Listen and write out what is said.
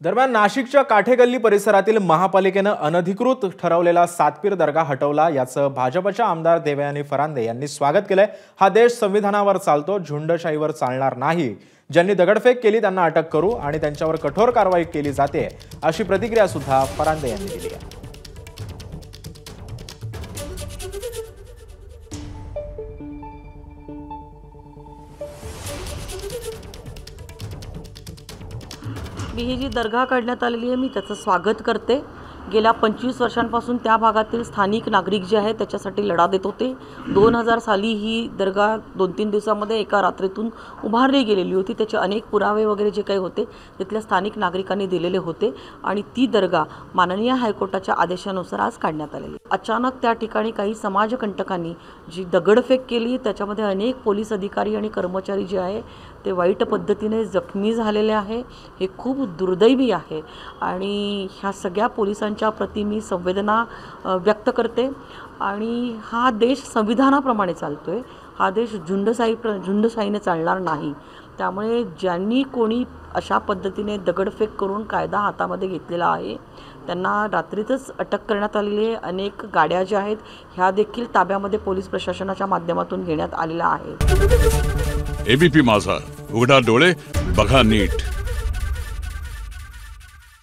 दरम्यान नाशिकच्या काठेगल्ली परिसरातील महापालिकेनं अनधिकृत ठरवलेला सातपीर दर्गा हटवला याचं भाजपच्या आमदार देवयानी फरांदे यांनी स्वागत केलंय। हा देश संविधानावर चालतो, झुंडशाहीवर चालणार नाही। ज्यांनी दगडफेक केली त्यांना अटक करू आणि त्यांच्यावर कठोर कारवाई केली जाते, अशी प्रतिक्रिया सुद्धा फरांदे यांनी दिली आहे। मी ही जी दर्गा काढण्यात आलेली आहे, मी त्याचं स्वागत करते। गेल्या 25 वर्षांपासून त्या भागातील स्थानिक नागरिक जे आहेत त्याच्यासाठी लढा देत होते। 2000 साली ही दर्गा 2-3 दिवसांमध्ये एका रात्रीतून उभारली गेलेली होती। त्याचे अनेक पुरावे वगैरे जे काही होते तिथल्या स्थानिक नागरिकांनी दिलेले होते आणि ती दर्गा माननीय हायकोर्टाच्या आदेशानुसार आज काढण्यात आलेली। अचानक त्या ठिकाणी काही समाजकंटकांनी जी दगडफेक केली, त्याच्यामध्ये अनेक पोलीस अधिकारी आणि कर्मचारी जे आहे ते वाईट पद्धतीने जखमी झालेले आहे। हे खूप दुर्दैवी आहे आणि ह्या सगळ्या पोलिसांच्या प्रति मी संवेदना व्यक्त करते। आणि हा देश संविधानाप्रमाणे चालतोय, हा देश झुंडशाहीने चालणार नाही। त्यामुळे ज्यांनी कोणी अशा पद्धतीने दगडफेक करून कायदा हातामध्ये घेतलेला आहे त्यांना रात्रीतच अटक करण्यात आलेली आहे। अनेक गाड्या ज्या आहेत ह्या देखील ताब्यामध्ये पोलीस प्रशासनाच्या माध्यमातून घेण्यात आलेल्या आहेत। एबीपी माझा, उघडा डोळे बघा नीट।